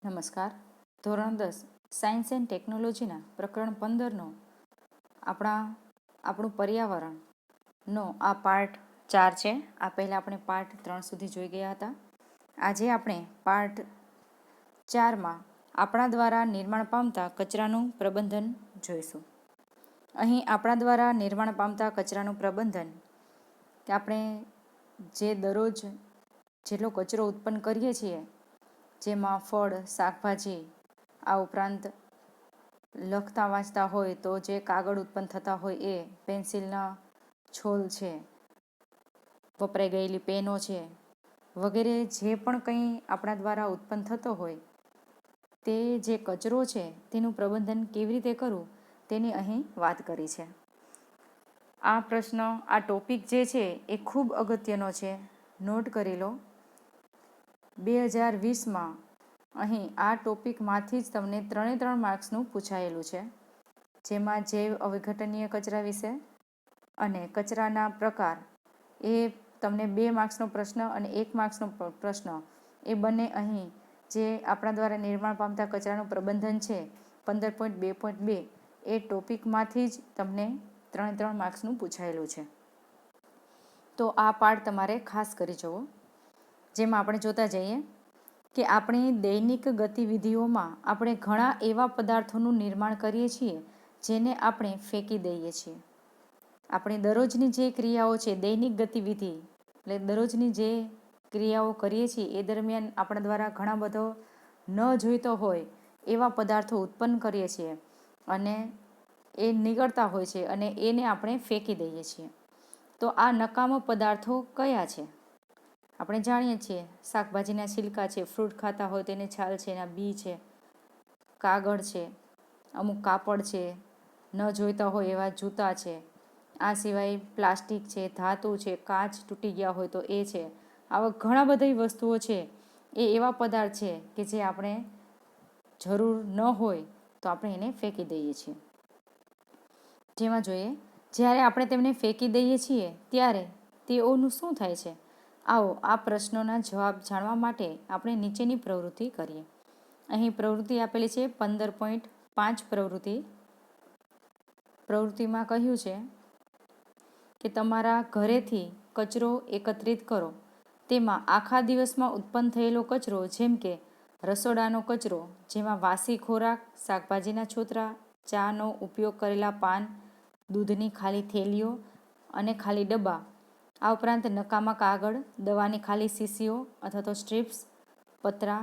નમસ્કાર. ધોરણ 10 science and ટેકનોલોજીના પ્રકરણ 15નો આપણું પર્યાવરણનો આ પાર્ટ 4 છે. આ પહેલાં આપણે પાર્ટ 3 સુધી જોઈ ગયા હતા. આજે આપણે પાર્ટ 4માં આપણા દ્વારા નિર્માણ પામતા કચરાનું પ્રબંધન જોઈશું. અહીં આપણા દ્વારા નિર્માણ પામતા કચરાનું પ્રબંધન કે આપણે જે દરરોજ જેટલો કચરો ઉત્પન્ન કરીએ છીએ, જેમાં ફળ, શાકભાજી, આ ઉપરાંત લખતા વાંચતા હોય તો જે કાગળ ઉત્પન્ન થતા હોય એ, પેન્સિલના છોલ છે, વપરાઈ ગયેલી પેનો છે, વગેરે જે પણ કંઈ આપણા દ્વારા ઉત્પન્ન થતો હોય તે જે કચરો છે તેનું પ્રબંધન કેવી રીતે કરવું તેની અહીં વાત કરી છે. આ પ્રશ્ન, આ ટોપિક જે છે એ ખૂબ અગત્યનો છે, નોટ કરી લો. 2020માં અહીં આ ટોપિકમાંથી જ તમને 3 માર્ક્સનું પૂછાયેલું છે, જેમાં જૈવ અવિઘટનીય કચરા વિશે અને કચરાના પ્રકાર એ તમને 2 માર્ક્સનો પ્રશ્ન અને 1 માર્ક્સનો પ્રશ્ન એ બંને અહીં જે આપણા દ્વારા નિર્માણ પામતા કચરાનું પ્રબંધન છે 15.2.2 એ ટોપિકમાંથી જ તમને 3 માર્ક્સનું પૂછાયેલું છે. તો આ પાર્ટ તમારે ખાસ કરી જવો. જેમાં આપણે જોતા જઈએ કે આપણી દૈનિક ગતિવિધિઓમાં આપણે ઘણા એવા પદાર્થોનું નિર્માણ કરીએ છીએ જેને આપણે ફેંકી દઈએ છીએ. આપણી દરરોજની જે ક્રિયાઓ છે, દૈનિક ગતિવિધિ એટલે દરરોજની જે ક્રિયાઓ કરીએ છીએ એ દરમિયાન આપણા દ્વારા ઘણા બધો ન જોઈતો હોય એવા પદાર્થો ઉત્પન્ન કરીએ છીએ અને એ નીકળતા હોય છે અને એને આપણે ફેંકી દઈએ છીએ. તો આ નકામા પદાર્થો કયા છે? આપણે જાણીએ છીએ શાકભાજીના છિલકા છે, ફ્રૂટ ખાતા હોય તેની છાલ છે, એના બી છે, કાગળ છે, અમુક કાપડ છે, ન જોઈતા હોય એવા જૂતા છે, આ સિવાય પ્લાસ્ટિક છે, ધાતુ છે, કાચ તૂટી ગયા હોય તો એ છે. આવા ઘણા બધી વસ્તુઓ છે એ એવા પદાર્થ છે કે જે આપણે જરૂર ન હોય તો આપણે એને ફેંકી દઈએ છીએ. જેમાં જોઈએ, જ્યારે આપણે તેમને ફેંકી દઈએ છીએ ત્યારે તેઓનું શું થાય છે? આવો આ પ્રશ્નોના જવાબ જાણવા માટે આપણે નીચેની પ્રવૃત્તિ કરીએ. અહીં પ્રવૃત્તિ આપેલી છે 15.5 પ્રવૃત્તિ. પ્રવૃત્તિમાં કહ્યું છે કે તમારા ઘરેથી કચરો એકત્રિત કરો. તેમાં આખા દિવસમાં ઉત્પન્ન થયેલો કચરો, જેમ કે રસોડાનો કચરો, જેમાં વાસી ખોરાક, શાકભાજીના છોતરા, ચાનો ઉપયોગ કરેલા પાન, દૂધની ખાલી થેલીઓ અને ખાલી ડબ્બા, આ ઉપરાંત નકામા કાગળ, દવાની ખાલી શીશીઓ અથવા તો સ્ટ્રીપ્સ, પતરા,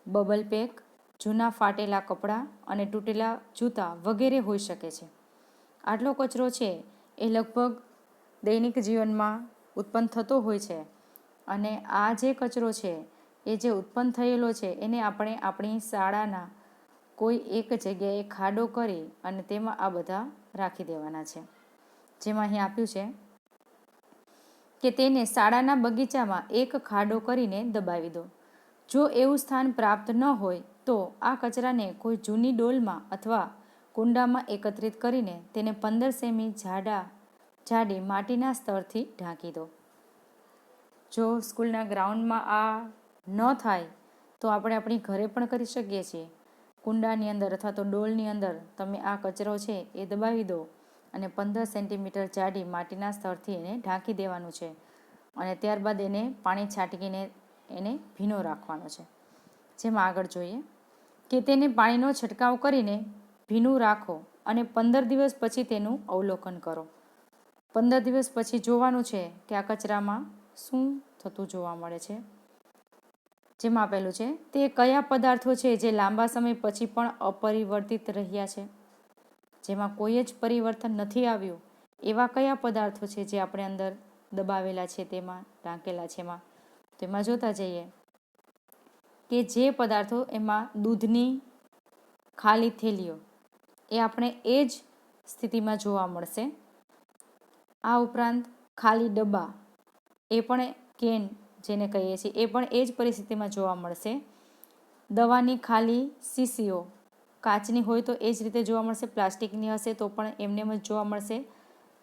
બબલ પેક, જૂના ફાટેલા કપડાં અને તૂટેલા જૂતા વગેરે હોઈ શકે છે. આટલો કચરો છે એ લગભગ દૈનિક જીવનમાં ઉત્પન્ન થતો હોય છે અને આ જે કચરો છે એ જે ઉત્પન્ન થયેલો છે એને આપણે આપણી શાળાના કોઈ એક જગ્યાએ ખાડો કરી અને તેમાં આ બધા રાખી દેવાના છે. જેમાં અહીં આપ્યું છે કે તેને શાળાના બગીચામાં એક ખાડો કરીને દબાવી દો. જો એવું સ્થાન પ્રાપ્ત ન હોય તો આ કચરાને કોઈ જૂની ડોલમાં અથવા કુંડામાં એકત્રિત કરીને તેને 15 સેમી જાડી માટીના સ્તરથી ઢાંકી દો. જો સ્કૂલના ગ્રાઉન્ડમાં આ ન થાય તો આપણે આપણી ઘરે પણ કરી શકીએ છીએ. કુંડાની અંદર અથવા તો ડોલની અંદર તમે આ કચરો છે એ દબાવી દો અને 15 સેન્ટીમીટર જાડી માટીના સ્તરથી એને ઢાંકી દેવાનું છે અને ત્યારબાદ એને પાણી છાંટીને એને ભીનો રાખવાનો છે. જેમાં આગળ જોઈએ કે તેને પાણીનો છંટકાવ કરીને ભીનું રાખો અને 15 દિવસ પછી તેનું અવલોકન કરો. 15 દિવસ પછી જોવાનું છે કે આ કચરામાં શું થતું જોવા મળે છે. જેમાં આપેલું છે તે કયા પદાર્થો છે જે લાંબા સમય પછી પણ અપરિવર્તિત રહ્યા છે. જેમાં કોઈ જ પરિવર્તન નથી આવ્યું એવા કયા પદાર્થો છે જે આપણે અંદર દબાવેલા છે, તેમાં ઢાંકેલા છે. તેમાં જોતા જઈએ કે જે પદાર્થો, એમાં દૂધની ખાલી થેલીઓ એ આપણે એ જ સ્થિતિમાં જોવા મળશે. આ ઉપરાંત ખાલી ડબ્બા, એ પણ કેન જેને કહીએ છીએ, એ પણ એ જ પરિસ્થિતિમાં જોવા મળશે. દવાની ખાલી શીશીઓ કાચની હોય તો એ જ રીતે જોવા મળશે, પ્લાસ્ટિકની હશે તો પણ એમને એમ જ જોવા મળશે.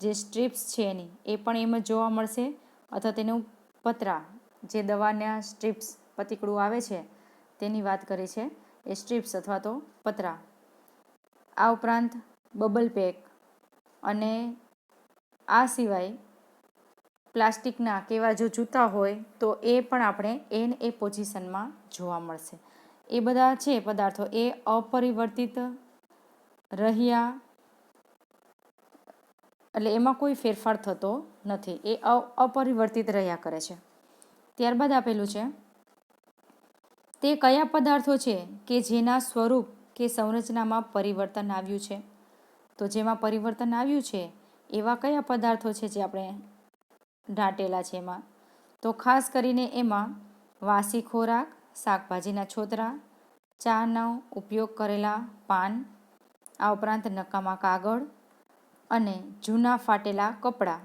જે સ્ટ્રીપ્સ છે એની એ પણ એમ જ જોવા મળશે, અથવા તેનું પતરા, જે દવાના સ્ટ્રીપ્સ પતીકડું આવે છે તેની વાત કરી છે, એ સ્ટ્રીપ્સ અથવા તો પતરા. આ ઉપરાંત બબલ પેક અને આ સિવાય પ્લાસ્ટિકના કેવા જો જૂતા હોય તો એ પણ આપણે એ પોઝિશનમાં જોવા મળશે. એ બધા છે પદાર્થો એ અપરિવર્તિત રહ્યા, એટલે એમાં કોઈ ફેરફાર થતો નથી, એ અપરિવર્તિત રહ્યા કરે છે. ત્યારબાદ આપેલું છે, તે કયા પદાર્થો છે કે જેના સ્વરૂપ કે સંરચનામાં પરિવર્તન આવ્યું છે? તો જેમાં પરિવર્તન આવ્યું છે એવા કયા પદાર્થો છે જે આપણે ઢાંટેલા છે એમાં? તો ખાસ કરીને એમાં વાસી ખોરાક, શાકભાજીના છોતરા, ચાનો ઉપયોગ કરેલા પાન, આ ઉપરાંત નકામા કાગળ અને જૂના ફાટેલા કપડાં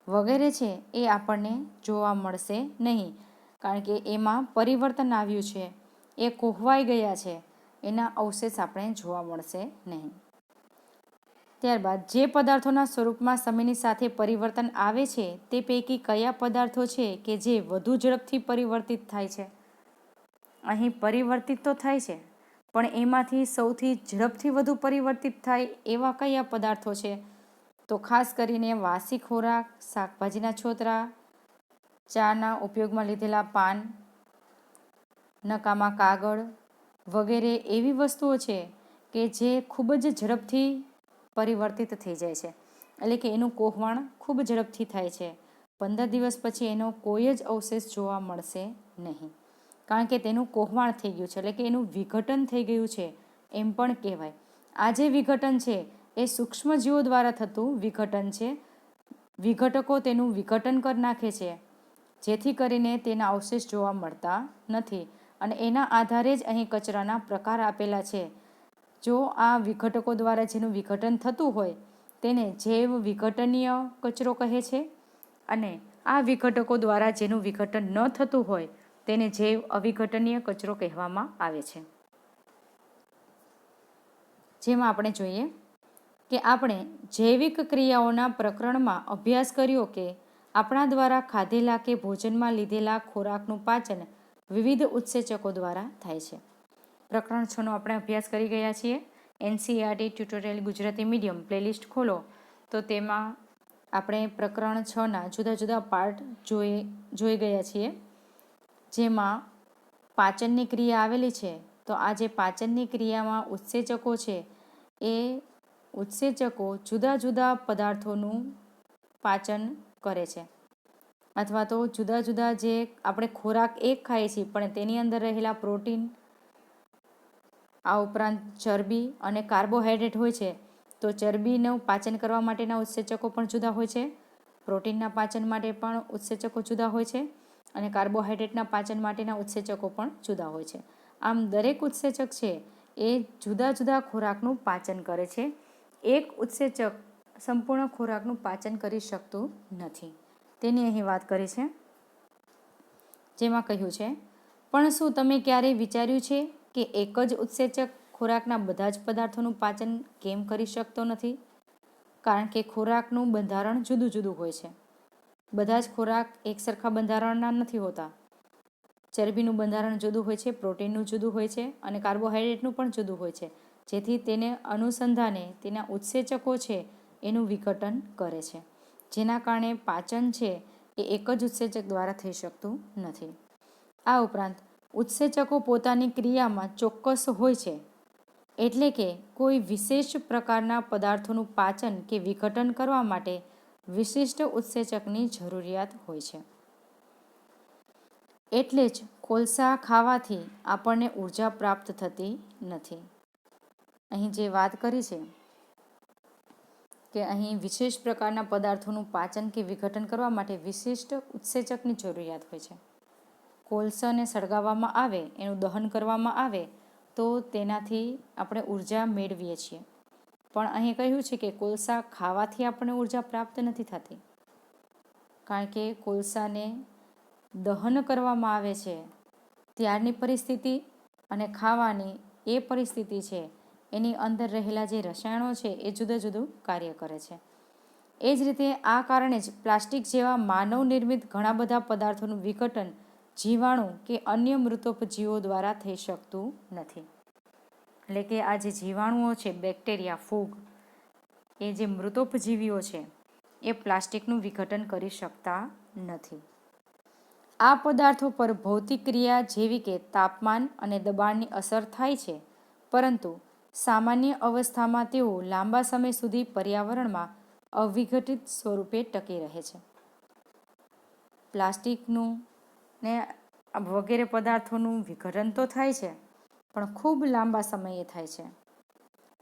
વગેરે છે એ આપણને જોવા મળશે નહીં, કારણ કે એમાં પરિવર્તન આવ્યું છે, એ કોહવાઈ ગયા છે, એના અવશેષ આપણે જોવા મળશે નહીં. ત્યારબાદ જે પદાર્થોના સ્વરૂપમાં સમયની સાથે પરિવર્તન આવે છે તે પૈકી કયા પદાર્થો છે કે જે વધુ ઝડપથી પરિવર્તિત થાય છે? અહીં પરિવર્તિત તો થાય છે, પણ એમાંથી સૌથી ઝડપથી વધુ પરિવર્તિત થાય એવા કયા પદાર્થો છે? તો ખાસ કરીને વાસી ખોરાક, શાકભાજીના છોતરા, ચાના ઉપયોગમાં લીધેલા પાન, નકામા કાગળ વગેરે એવી વસ્તુઓ છે કે જે ખૂબ જ ઝડપથી પરિવર્તિત થઈ જાય છે, એટલે કે એનું કોહવાણ ખૂબ ઝડપથી થાય છે. 15 દિવસ પછી એનો કોઈ જ અવશેષ જોવા મળશે નહીં, કારણ કે તેનું કોહવાણ થઈ ગયું છે, એટલે કે એનું વિઘટન થઈ ગયું છે એમ પણ કહેવાય. આ જે વિઘટન છે એ સૂક્ષ્મજીવો દ્વારા થતું વિઘટન છે. વિઘટકો તેનું વિઘટન કરી નાખે છે, જેથી કરીને તેના અવશેષ જોવા મળતા નથી, અને એના આધારે જ અહીં કચરાના પ્રકાર આપેલા છે. જો આ વિઘટકો દ્વારા જેનું વિઘટન થતું હોય તેને જૈવ વિઘટનીય કચરો કહે છે, અને આ વિઘટકો દ્વારા જેનું વિઘટન ન થતું હોય તેને જૈવ અવિઘટનીય કચરો કહેવામાં આવે છે. જેમાં આપણે જોઈએ કે આપણે જૈવિક ક્રિયાઓના પ્રકરણમાં અભ્યાસ કર્યો કે આપણા દ્વારા ખાધેલા કે ભોજનમાં લીધેલા ખોરાકનું પાચન વિવિધ ઉત્સેચકો દ્વારા થાય છે. પ્રકરણ 6નો આપણે અભ્યાસ કરી ગયા છીએ. NCERT tutorial Gujarati medium playlist ખોલો તો તેમાં આપણે પ્રકરણ 6ના જુદા જુદા પાર્ટ જોઈ ગયા છીએ, જેમાં પાચનની ક્રિયા આવેલી છે. તો આ જે પાચનની ક્રિયામાં ઉત્સેચકો છે એ ઉત્સેચકો જુદા જુદા પદાર્થોનું પાચન કરે છે, અથવા તો જુદા જુદા જે આપણે ખોરાક એક ખાઈએ છીએ પણ તેની અંદર રહેલા પ્રોટીન, આ ઉપરાંત ચરબી અને કાર્બોહાઈડ્રેટ હોય છે, તો ચરબીનું પાચન કરવા માટેના ઉત્સેચકો પણ જુદા હોય છે, પ્રોટીનના પાચન માટે પણ ઉત્સેચકો જુદા હોય છે, અને કાર્બોહાઈડ્રેટના પાચન માટેના ઉત્સેચકો પણ જુદા હોય છે. આમ દરેક ઉત્સેચક છે એ જુદા જુદા ખોરાકનું પાચન કરે છે. એક ઉત્સેચક સંપૂર્ણ ખોરાકનું પાચન કરી શકતું નથી, તેની અહીં વાત કરી છે. જેમાં કહ્યું છે, પણ શું તમે ક્યારેય વિચાર્યું છે કે એક જ ઉત્સેચક ખોરાકના બધા જ પદાર્થોનું પાચન કેમ કરી શકતો નથી? કારણ કે ખોરાકનું બંધારણ જુદું જુદું હોય છે. બધા જ ખોરાક એક સરખા બંધારણના નથી હોતા. ચરબીનું બંધારણ જુદું હોય છે, પ્રોટીનનું જુદું હોય છે, અને કાર્બોહાઈડ્રેટનું પણ જુદું હોય છે, જેથી તેને અનુસંધાને તેના ઉત્સેચકો છે એનું વિઘટન કરે છે, જેના કારણે પાચન છે એ એક જ ઉત્સેચક દ્વારા થઈ શકતું નથી. આ ઉપરાંત ઉત્સેચકો પોતાની ક્રિયામાં ચોક્કસ હોય છે, એટલે કે કોઈ વિશેષ પ્રકારના પદાર્થોનું પાચન કે વિઘટન કરવા માટે વિશિષ્ટ ઉત્સેચકની જરૂરિયાત હોય છે. એટલે જ કોલસા ખાવાથી આપણને ઉર્જા પ્રાપ્ત થતી નથી. અહીં જે વાત કરી છે કે અહીં વિશેષ પ્રકારના પદાર્થોનું પાચન કે વિઘટન કરવા માટે વિશિષ્ટ ઉત્સેચકની જરૂરિયાત હોય છે. કોલસાને સળગાવવામાં આવે, એનું દહન કરવામાં આવે તો તેનાથી આપણે ઉર્જા મેળવીએ છીએ, પણ અહીં કહ્યું છે કે કોલસા ખાવાથી આપણને ઉર્જા પ્રાપ્ત નથી થતી, કારણ કે કોલસાને દહન કરવામાં આવે છે ત્યારની પરિસ્થિતિ અને ખાવાની એ પરિસ્થિતિ છે, એની અંદર રહેલા જે રસાયણો છે એ જુદું જુદું કાર્ય કરે છે. એ જ રીતે આ કારણે જ પ્લાસ્ટિક જેવા માનવ નિર્મિત ઘણા બધા પદાર્થોનું વિઘટન જીવાણુ કે અન્ય મૃતોપજીવો દ્વારા થઈ શકતું નથી. એટલે કે આ જે જીવાણુઓ છે, બેક્ટેરિયા, ફૂગ, એ જે મૃતોપજીવીઓ છે એ પ્લાસ્ટિકનું વિઘટન કરી શકતા નથી. આ પદાર્થો પર ભૌતિક ક્રિયા જેવી કે તાપમાન અને દબાણની અસર થાય છે, પરંતુ સામાન્ય અવસ્થામાં તેઓ લાંબા સમય સુધી પર્યાવરણમાં અવિઘટિત સ્વરૂપે ટકી રહે છે. પ્લાસ્ટિકનું ને વગેરે પદાર્થોનું વિઘટન તો થાય છે, પણ ખૂબ લાંબા સમયે થાય છે.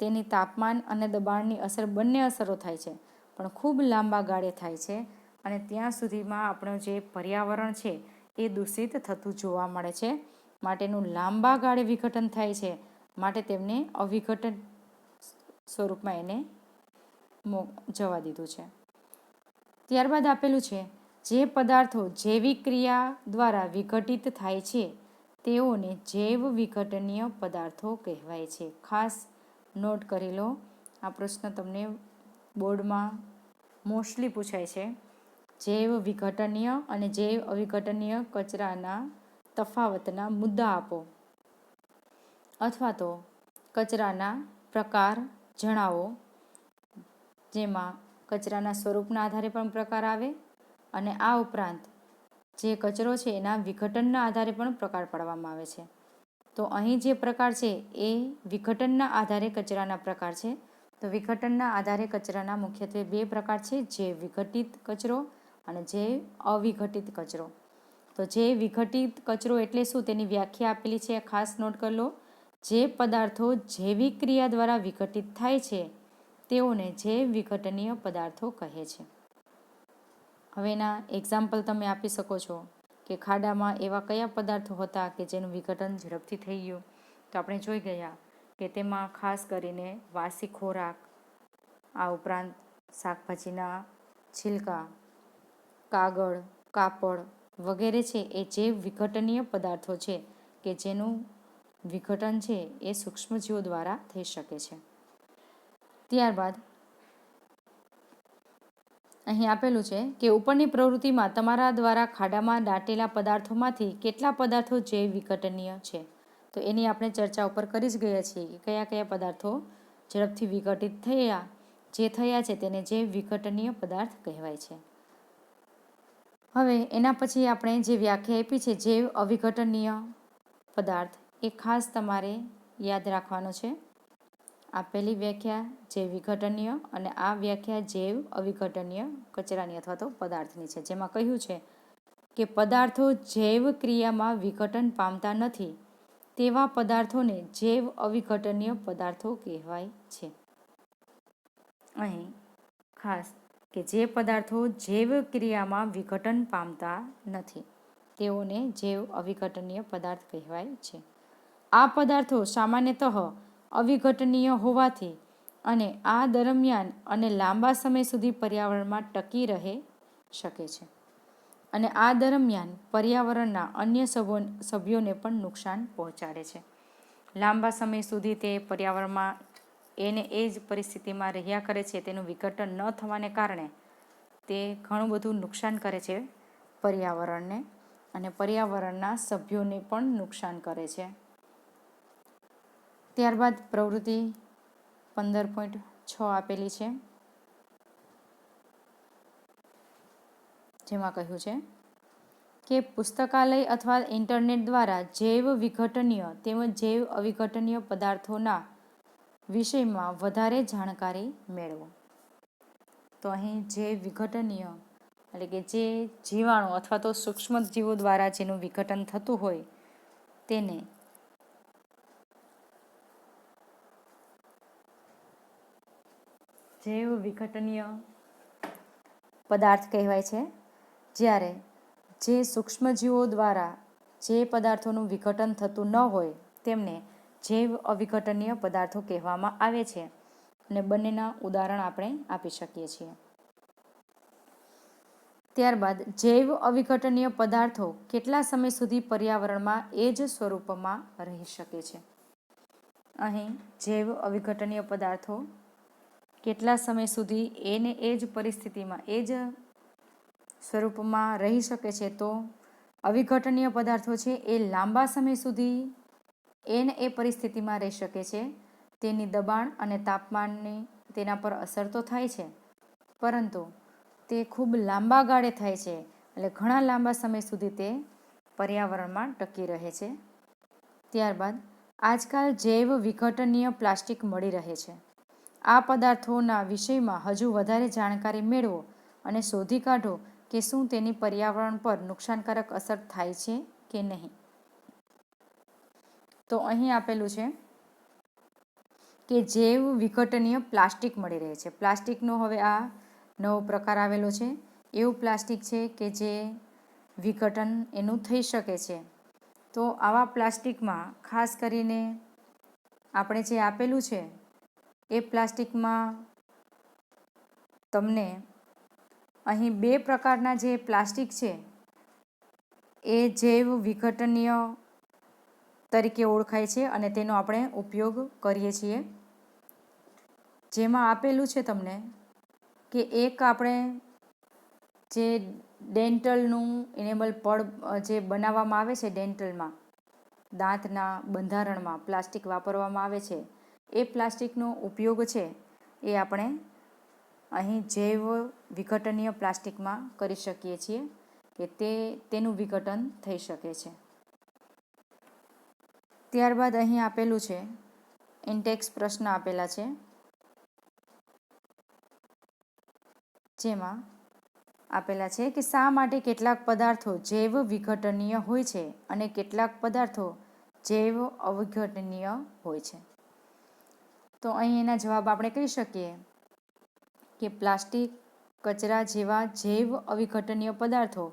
તેની તાપમાન અને દબાણની અસર, બંને અસરો થાય છે, પણ ખૂબ લાંબા ગાળે થાય છે, અને ત્યાં સુધીમાં આપણું જે પર્યાવરણ છે એ દૂષિત થતું જોવા મળે છે. માટેનું લાંબા ગાળે વિઘટન થાય છે, માટે તેમને અવિઘટન સ્વરૂપમાં એને જવા દીધું છે. ત્યારબાદ આપેલું છે, જે પદાર્થો જૈવિક ક્રિયા દ્વારા વિઘટિત થાય છે તેઓને જૈવ વિઘટનીય પદાર્થો કહેવાય છે. ખાસ નોટ કરી લો, આ પ્રશ્ન તમને બોર્ડમાં મોસ્ટલી પૂછાય છે. જૈવ વિઘટનીય અને જૈવ અવિઘટનીય કચરાના તફાવતના મુદ્દા આપો, અથવા તો કચરાના પ્રકાર જણાવો, જેમાં કચરાના સ્વરૂપના આધારે પણ પ્રકાર આવે, અને આ ઉપરાંત જે કચરો છે એના વિઘટનના આધારે પણ પ્રકાર પાડવામાં આવે છે. તો અહીં જે પ્રકાર છે એ વિઘટનના આધારે કચરાના પ્રકાર છે. તો વિઘટનના આધારે કચરાના મુખ્યત્વે બે પ્રકાર છે, જે વિઘટિત કચરો અને જે અવિઘટિત કચરો. તો જે વિઘટિત કચરો એટલે શું, તેની વ્યાખ્યા આપેલી છે, ખાસ નોટ કરી લો. જે પદાર્થો જૈવિક ક્રિયા દ્વારા વિઘટિત થાય છે તેઓને જૈવ વિઘટનીય પદાર્થો કહે છે. હવે એના એક્ઝામ્પલ તમે આપી શકો છો કે ખાડામાં એવા કયા પદાર્થો હતા કે જેનું વિઘટન ઝડપથી થઈ ગયું. તો આપણે જોઈ ગયા કે તેમાં ખાસ કરીને વાસી ખોરાક, આ ઉપરાંત શાકભાજીના છિલકા, કાગળ, કાપડ વગેરે છે એ જૈવ વિઘટનીય પદાર્થો છે કે જેનું વિઘટન છે એ સૂક્ષ્મજીવો દ્વારા થઈ શકે છે. ત્યારબાદ અહીં આપેલું છે કે ઉપરની પ્રવૃત્તિમાં તમારા દ્વારા ખાડામાં દાટેલા પદાર્થોમાંથી કેટલા પદાર્થો જૈવ વિઘટનીય છે. તો એની આપણે ચર્ચા ઉપર કરી જ ગયા છીએ કે કયા કયા પદાર્થો ઝડપથી વિઘટિત થયા, જે થયા છે તેને જૈવ વિઘટનીય પદાર્થ કહેવાય છે. હવે એના પછી આપણે જે વ્યાખ્યા આપી છે જૈવ અવિઘટનીય પદાર્થ, એ ખાસ તમારે યાદ રાખવાનો છે. આપેલી વ્યાખ્યા જૈવ વિઘટનીય અને આ વ્યાખ્યા જૈવ અવિઘટનીય કચરાની અથવા તો પદાર્થની છે, જેમાં કહ્યું છે કે પદાર્થો જૈવ ક્રિયામાં વિઘટન પામતા નથી તેવા પદાર્થોને જૈવ અવિઘટનીય પદાર્થો કહેવાય છે. અહીં ખાસ કે જે પદાર્થો જૈવ ક્રિયામાં વિઘટન પામતા નથી તેઓને જૈવ અવિઘટનીય પદાર્થ કહેવાય છે. આ પદાર્થો સામાન્યતઃ અવિઘટનીય હોવાથી અને આ દરમિયાન અને લાંબા સમય સુધી પર્યાવરણમાં ટકી રહી શકે છે, અને આ દરમિયાન પર્યાવરણના અન્ય સભ્યોને પણ નુકસાન પહોંચાડે છે. લાંબા સમય સુધી તે પર્યાવરણમાં એને એ જ પરિસ્થિતિમાં રહ્યા કરે છે. તેનું વિઘટન ન થવાને કારણે તે ઘણું બધું નુકસાન કરે છે પર્યાવરણને, અને પર્યાવરણના સભ્યોને પણ નુકસાન કરે છે. ત્યારબાદ પ્રવૃત્તિ 15.6 આપેલી છે, જેમાં કહ્યું છે કે પુસ્તકાલય અથવા ઇન્ટરનેટ દ્વારા જૈવ વિઘટનીય તેમજ જૈવ અવિઘટનીય પદાર્થોના વિષયમાં વધારે જાણકારી મેળવો. તો અહીં જૈવ વિઘટનીય એટલે કે જે જીવાણુ અથવા તો સૂક્ષ્મજીવો દ્વારા જેનું વિઘટન થતું હોય તેને જૈવ વિઘટનીય પદાર્થ કહેવાય છે. જ્યારે જે સૂક્ષ્મજીવો દ્વારા જે પદાર્થોનું વિઘટન થતું ન હોય તેમને જૈવ અવિઘટનીય પદાર્થો કહેવામાં આવે છે, અને બંનેના ઉદાહરણ આપણે આપી શકીએ છીએ. ત્યારબાદ જૈવ અવિઘટનીય પદાર્થો કેટલા સમય સુધી પર્યાવરણમાં એ જ સ્વરૂપમાં રહી શકે છે. અહીં જૈવ અવિઘટનીય પદાર્થો કેટલા સમય સુધી એને એ જ પરિસ્થિતિમાં એ જ સ્વરૂપમાં રહી શકે છે. તો અવિઘટનીય પદાર્થો છે એ લાંબા સમય સુધી એ પરિસ્થિતિમાં રહી શકે છે. તેની દબાણ અને તાપમાનની તેના પર અસર તો થાય છે, પરંતુ તે ખૂબ લાંબા ગાળે થાય છે, એટલે ઘણા લાંબા સમય સુધી તે પર્યાવરણમાં ટકી રહે છે. ત્યારબાદ આજકાલ જૈવ વિઘટનીય પ્લાસ્ટિક મળી રહે છે. આ પદાર્થોના વિષયમાં હજુ વધારે જાણકારી મેળવો અને શોધી કાઢો કે શું તેની પર્યાવરણ પર નુકસાનકારક અસર થાય છે કે નહીં. તો અહીં આપેલું છે કે જૈવ વિઘટનીય પ્લાસ્ટિક મળી રહે છે. પ્લાસ્ટિકનો હવે આ નવો પ્રકાર આવેલો છે. એવું પ્લાસ્ટિક છે કે જે વિઘટન એનું થઈ શકે છે. તો આવા પ્લાસ્ટિકમાં ખાસ કરીને આપણે જે આપેલું છે એ પ્લાસ્ટિકમાં તમને અહીં 2 પ્રકારના જે પ્લાસ્ટિક છે એ જૈવ વિઘટનીય તરીકે ઓળખાય છે અને તેનો આપણે ઉપયોગ કરીએ છીએ. જેમાં આપેલું છે તમને કે એક આપણે જે ડેન્ટલનું ઇનેબલ પડ જે બનાવવામાં આવે છે, ડેન્ટલમાં દાંતના બંધારણમાં પ્લાસ્ટિક વાપરવામાં આવે છે, એ પ્લાસ્ટિકનો ઉપયોગ છે એ આપણે અહીં જૈવ વિઘટનીય પ્લાસ્ટિકમાં કરી શકીએ છીએ કે તેનું વિઘટન થઈ શકે છે. ત્યારબાદ અહીં આપેલું છે ઇન્ટેક્સ પ્રશ્ન આપેલા છે, જેમાં આપેલા છે કે શા માટે કેટલાક પદાર્થો જૈવ વિઘટનીય હોય છે અને કેટલાક પદાર્થો જૈવ અવિઘટનીય હોય છે. તો અહીં એના જવાબ આપણે કહી શકીએ કે પ્લાસ્ટિક, કચરા જેવા જૈવ અવિઘટનીય પદાર્થો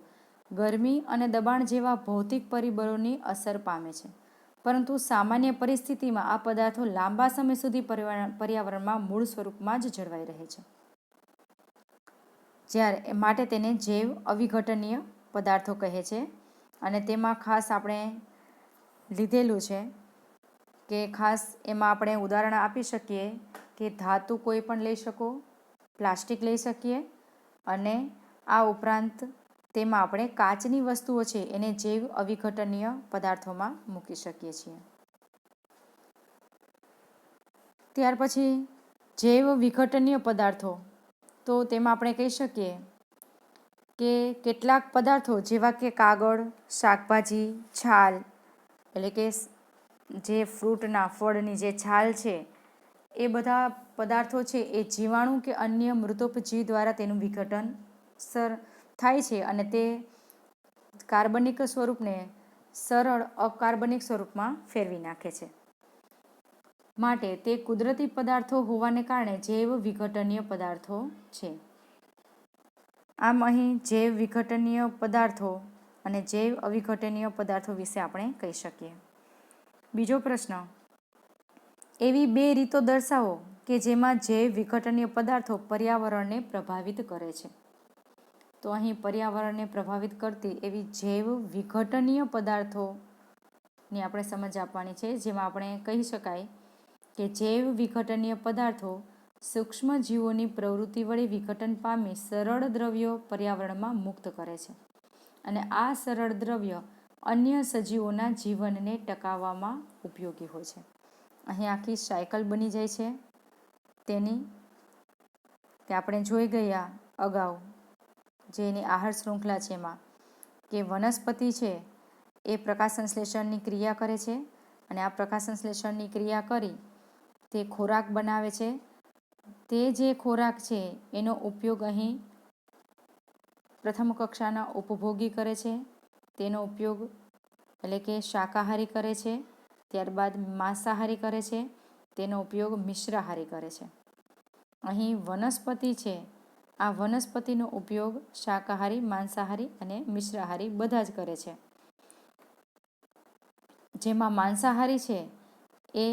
ગરમી અને દબાણ જેવા ભૌતિક પરિબળોની અસર પામે છે, પરંતુ સામાન્ય પરિસ્થિતિમાં આ પદાર્થો લાંબા સમય સુધી પર્યાવરણમાં મૂળ સ્વરૂપમાં જ જળવાઈ રહે છે. જ્યારે માટે તેને જૈવ અવિઘટનીય પદાર્થો કહે છે. અને તેમાં ખાસ આપણે લીધેલું છે કે ખાસ એમાં આપણે ઉદાહરણ આપી શકીએ કે ધાતુ કોઈ પણ લઈ શકો, પ્લાસ્ટિક લઈ શકીએ, અને આ ઉપરાંત તેમાં આપણે કાચની વસ્તુઓ છે એને જૈવ અવિઘટનીય પદાર્થોમાં મૂકી શકીએ છીએ. ત્યાર પછી જૈવ વિઘટનીય પદાર્થો, તો તેમાં આપણે કહી શકીએ કે કેટલાક પદાર્થો જેવા કે કાગળ, શાકભાજી, છાલ, એટલે કે જે ફ્રૂટના ફળની જે છાલ છે એ બધા પદાર્થો છે એ જીવાણુ કે અન્ય મૃતોપજીવી દ્વારા તેનું વિઘટન થાય છે અને તે કાર્બનિક સ્વરૂપને સરળ અકાર્બનિક સ્વરૂપમાં ફેરવી નાખે છે. માટે તે કુદરતી પદાર્થો હોવાને કારણે જૈવ વિઘટનીય પદાર્થો છે. આમ અહીં જૈવ વિઘટનીય પદાર્થો અને જૈવ અવિઘટનીય પદાર્થો વિશે આપણે કહી શકીએ. બીજો પ્રશ્ન, એવી 2 રીતો દર્શાવો કે જેમાં જૈવ વિઘટનીય પદાર્થો પર્યાવરણને પ્રભાવિત કરે છે. તો અહીં પર્યાવરણને પ્રભાવિત કરતી એવી જૈવ વિઘટનીય પદાર્થોની આપણે સમજ આપવાની છે, જેમાં આપણે કહી શકાય કે જૈવ વિઘટનીય પદાર્થો સૂક્ષ્મ જીવોની પ્રવૃત્તિ વડે વિઘટન પામી સરળ દ્રવ્યો પર્યાવરણમાં મુક્ત કરે છે, અને આ સરળ દ્રવ્ય અન્ય સજીવોના જીવનને ટકાવવામાં ઉપયોગી હોય છે. અહીં આખી સાયકલ બની જાય છે તેની, કે આપણે જોઈ ગયા અગાઉ જે એની આહાર શૃંખલા છે એમાં કે વનસ્પતિ છે એ પ્રકાશ સંશ્લેષણની ક્રિયા કરે છે, અને આ પ્રકાશ સંશ્લેષણની ક્રિયા કરી તે ખોરાક બનાવે છે. તે જે ખોરાક છે એનો ઉપયોગ અહીં પ્રથમ કક્ષાના ઉપભોગી કરે છે, તેનો ઉપયોગ એટલે કે શાકાહારી કરે છે, ત્યારબાદ માંસાહારી કરે છે, તેનો ઉપયોગ મિશ્રાહારી કરે છે. અહીં વનસ્પતિ છે, આ વનસ્પતિનો ઉપયોગ શાકાહારી, માંસાહારી અને મિશ્રાહારી બધા જ કરે છે. જેમાં માંસાહારી છે એ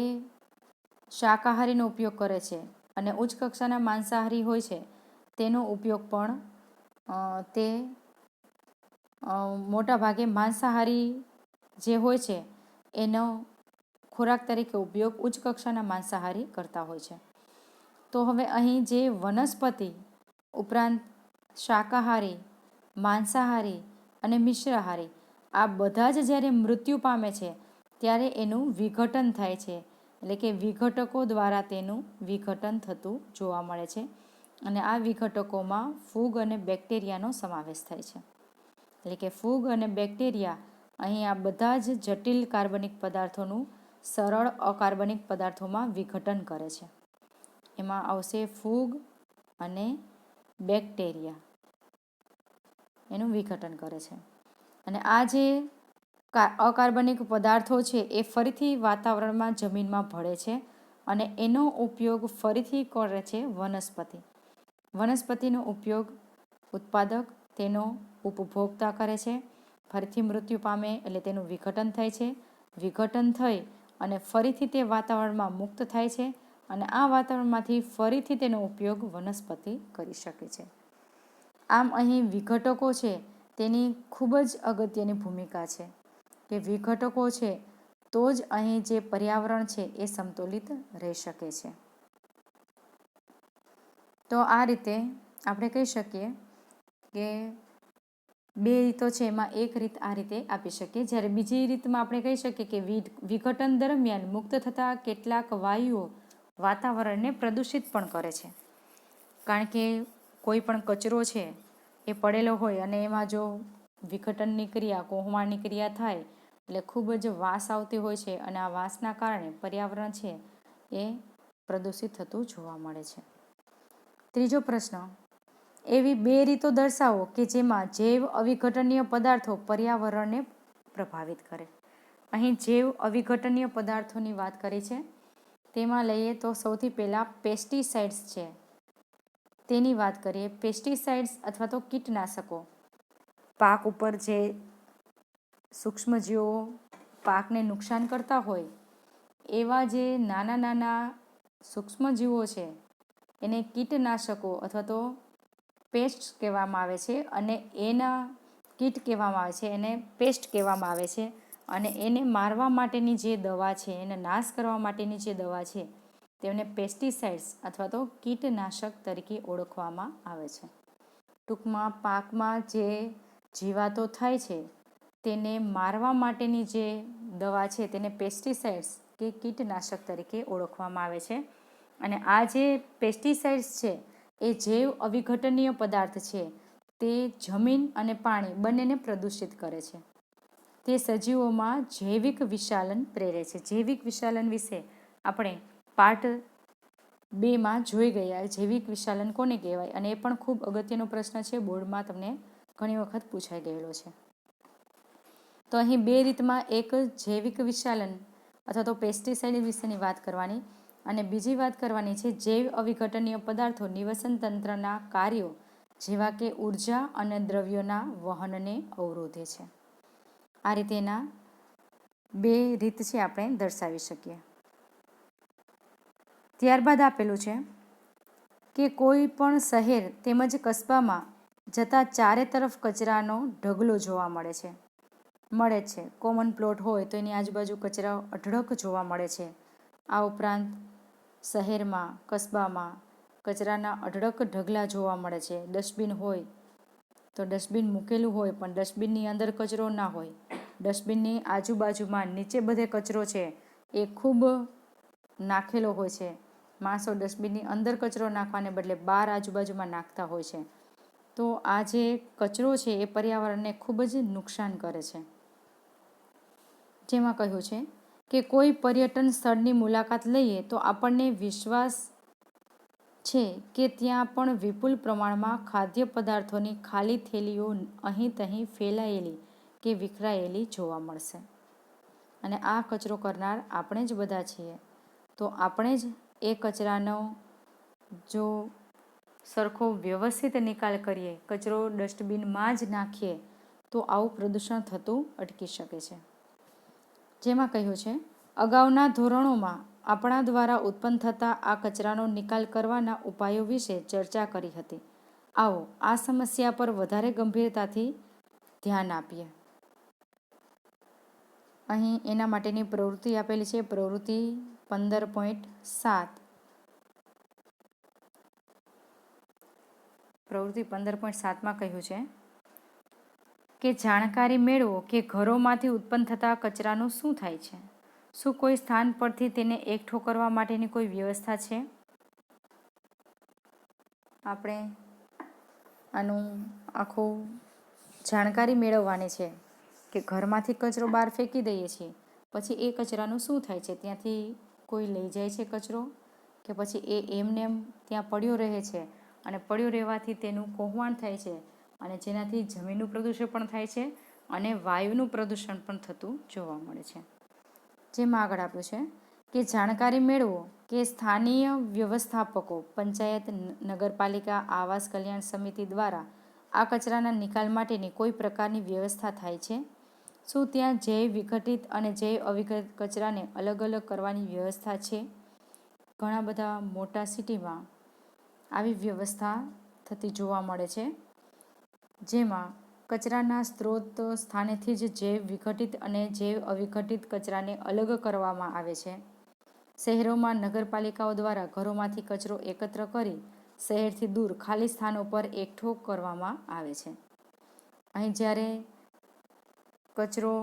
શાકાહારીનો ઉપયોગ કરે છે, અને ઉચ્ચ કક્ષાના માંસાહારી હોય છે તેનો ઉપયોગ પણ તે મોટા ભાગે માંસાહારી જે હોય છે એનો ખોરાક તરીકે ઉપયોગ ઉચ્ચ કક્ષાના માંસાહારી કરતા હોય છે. તો હવે અહીં જે વનસ્પતિ ઉપરાંત શાકાહારી, માંસાહારી અને મિશ્રાહારી આ બધા જ જ્યારે મૃત્યુ પામે છે ત્યારે એનું વિઘટન થાય છે, એટલે કે વિઘટકો દ્વારા તેનું વિઘટન થતું જોવા મળે છે. અને આ વિઘટકોમાં ફૂગ અને બેક્ટેરિયાનો સમાવેશ થાય છે. એટલે કે ફૂગ અને બેક્ટેરિયા અહીં આ બધા જ જટિલ કાર્બનિક પદાર્થોનું સરળ અકાર્બનિક પદાર્થોમાં વિઘટન કરે છે. એમાં આવશે ફૂગ અને બેક્ટેરિયા એનું વિઘટન કરે છે. અને આ જે અકાર્બનિક પદાર્થો છે એ ફરીથી વાતાવરણમાં જમીનમાં ભળે છે અને એનો ઉપયોગ ફરીથી કરે છે વનસ્પતિ. વનસ્પતિનો ઉપયોગ ઉત્પાદક તેનો ઉપભોક્તા કરે છે. ફરીથી મૃત્યુ પામે એટલે તેનું વિઘટન થાય છે. વિઘટન થઈ અને ફરીથી તે વાતાવરણમાં મુક્ત થાય છે અને આ વાતાવરણમાંથી ફરીથી તેનો ઉપયોગ વનસ્પતિ કરી શકે છે. આમ અહીં વિઘટકો છે તેની ખૂબ જ અગત્યની ભૂમિકા છે કે વિઘટકો છે તો જ અહીં જે પર્યાવરણ છે એ સંતુલિત રહી શકે છે. તો આ રીતે આપણે કહી શકીએ કે બે રીતો છે એમાં એક રીત આ રીતે આપી શકીએ. જ્યારે બીજી રીતમાં આપણે કહી શકીએ કે વિઘટન દરમિયાન મુક્ત થતા કેટલાક વાયુઓ વાતાવરણને પ્રદૂષિત પણ કરે છે. કારણ કે કોઈ પણ કચરો છે એ પડેલો હોય અને એમાં જો વિઘટનની ક્રિયા કોહમાળની ક્રિયા થાય એટલે ખૂબ જ વાસ આવતી હોય છે અને આ વાસના કારણે પર્યાવરણ છે એ પ્રદૂષિત થતું જોવા મળે છે. ત્રીજો પ્રશ્ન, એવી બે રીતો દર્શાવો કે જેમાં જૈવ અવિઘટનીય પદાર્થો પર્યાવરણને પ્રભાવિત કરે. અહીં જૈવ અવિઘટનીય પદાર્થોની વાત કરી છે. તેમાં લઈએ તો સૌથી પહેલાં પેસ્ટિસાઇડ્સ છે તેની વાત કરીએ. પેસ્ટિસાઇડ્સ અથવા તો કીટનાશકો પાક ઉપર જે સૂક્ષ્મજીવો પાકને નુકસાન કરતા હોય એવા જે નાના નાના સૂક્ષ્મજીવો છે એને કીટનાશકો અથવા તો પેસ્ટ કહેવામાં આવે છે અને એના કીટ કહેવામાં આવે છે, એને પેસ્ટ કહેવામાં આવે છે. અને એને મારવા માટેની જે દવા છે, એને નાશ કરવા માટેની જે દવા છે તેમને પેસ્ટિસાઇડ્સ અથવા તો કીટનાશક તરીકે ઓળખવામાં આવે છે. ટૂંકમાં પાકમાં જે જીવાતો થાય છે તેને મારવા માટેની જે દવા છે તેને પેસ્ટિસાઇડ્સ કે કીટનાશક તરીકે ઓળખવામાં આવે છે. અને આ જે પેસ્ટિસાઇડ્સ છે એ જૈવ અવિઘટનીય પદાર્થ છે તે જમીન અને પાણી બંનેને પ્રદૂષિત કરે છે. તે સજીવોમાં જૈવિક વિશાલન પ્રેરે છે. જૈવિક વિશાલન વિશે આપણે પાર્ટ 2માં જોઈ ગયા. જૈવિક વિશાલન કોને કહેવાય અને એ પણ ખૂબ અગત્યનો પ્રશ્ન છે, બોર્ડમાં તમને ઘણી વખત પૂછાઈ ગયેલો છે. તો અહીં બે રીતમાં એક જૈવિક વિશાલન અથવા તો પેસ્ટિસાઇડ વિશેની વાત કરવાની અને બીજી વાત કરવાની છે જૈવ અવિઘટનીય પદાર્થો નિવસન તંત્રના કાર્યો જેવા કે ઉર્જા અને દ્રવ્યોના વહનને અવરોધે છે. આ રીતેના બે રીત છે આપણે દર્શાવી શકીએ. ત્યારબાદ આપેલું છે કે કોઈ પણ શહેર તેમજ કસ્બામાં જતા ચારે તરફ કચરાનો ઢગલો જોવા મળે છે. કોમન પ્લોટ હોય તો એની આજુબાજુ કચરા અઢળક જોવા મળે છે. આ ઉપરાંત શહેરમાં કસ્બામાં કચરાના અઢળક ઢગલા જોવા મળે છે. ડસ્ટબિન હોય તો ડસ્ટબિન મૂકેલું હોય પણ ડસ્ટબિનની અંદર કચરો ના હોય. ડસ્ટબિનની આજુબાજુમાં નીચે બધે કચરો છે એ ખૂબ નાખેલો હોય છે. માણસો ડસ્ટબિનની અંદર કચરો નાખવાને બદલે બહાર આજુબાજુમાં નાખતા હોય છે. તો આ જે કચરો છે એ પર્યાવરણને ખૂબ જ નુકસાન કરે છે. જેમાં કહ્યું છે કે કોઈ પર્યટન સ્થળની મુલાકાત લઈએ તો આપણને વિશ્વાસ છે કે ત્યાં પણ વિપુલ પ્રમાણમાં ખાદ્ય પદાર્થોની ખાલી થેલીઓ અહીં તહીં ફેલાયેલી કે વિખરાયેલી જોવા મળશે. અને આ કચરો કરનાર આપણે જ બધા છીએ. તો આપણે જ એ કચરાનો જો સરખો વ્યવસ્થિત નિકાલ કરીએ, કચરો ડસ્ટબિનમાં જ નાખીએ તો આવું પ્રદૂષણ થતું અટકી શકે છે. જેમાં કહ્યું છે અગાઉના ધોરણોમાં આપણા દ્વારા ઉત્પન્ન થતા આ કચરાનો નિકાલ કરવાના ઉપાયો વિશે ચર્ચા કરી હતી. આવો આ સમસ્યા પર વધારે ગંભીરતાથી ધ્યાન આપીએ. અહીં એના માટેની પ્રવૃત્તિ આપેલી છે, પ્રવૃત્તિ 15.7. પ્રવૃત્તિ 15.7માં કહ્યું છે કે જાણકારી મેળવો કે ઘરોમાંથી ઉત્પન્ન થતા કચરાનું શું થાય છે. શું કોઈ સ્થાન પરથી તેને એકઠો કરવા માટેની કોઈ વ્યવસ્થા છે? આપણે આનું આખું જાણકારી મેળવવાની છે કે ઘરમાંથી કચરો બહાર ફેંકી દઈએ છીએ, પછી એ કચરાનું શું થાય છે? ત્યાંથી કોઈ લઈ જાય છે કચરો, કે પછી એ એમને એમ ત્યાં પડ્યો રહે છે અને પડ્યો રહેવાથી તેનું કોહવાણ થાય છે અને જેનાથી જમીનનું પ્રદૂષણ પણ થાય છે અને વાયુનું પ્રદૂષણ પણ થતું જોવા મળે છે. જેમાં આગળ આપ્યું છે કે જાણકારી મેળવો કે સ્થાનીય વ્યવસ્થાપકો, પંચાયત, નગરપાલિકા, આવાસ કલ્યાણ સમિતિ દ્વારા આ કચરાના નિકાલ માટેની કોઈ પ્રકારની વ્યવસ્થા થાય છે. શું ત્યાં જૈવ વિઘટિત અને જૈવ અવિઘટિત કચરાને અલગ અલગ કરવાની વ્યવસ્થા છે? ઘણા બધા મોટા સિટીમાં આવી વ્યવસ્થા થતી જોવા મળે છે, જેમાં કચરાના સ્ત્રોત સ્થાનેથી જ જૈવ વિઘટિત અને જૈવ અવિઘટિત કચરાને અલગ કરવામાં આવે છે. શહેરોમાં નગરપાલિકાઓ દ્વારા ઘરોમાંથી કચરો એકત્ર કરી શહેરથી દૂર ખાલી સ્થાનો પર એકઠો કરવામાં આવે છે. અહીં જ્યારે કચરો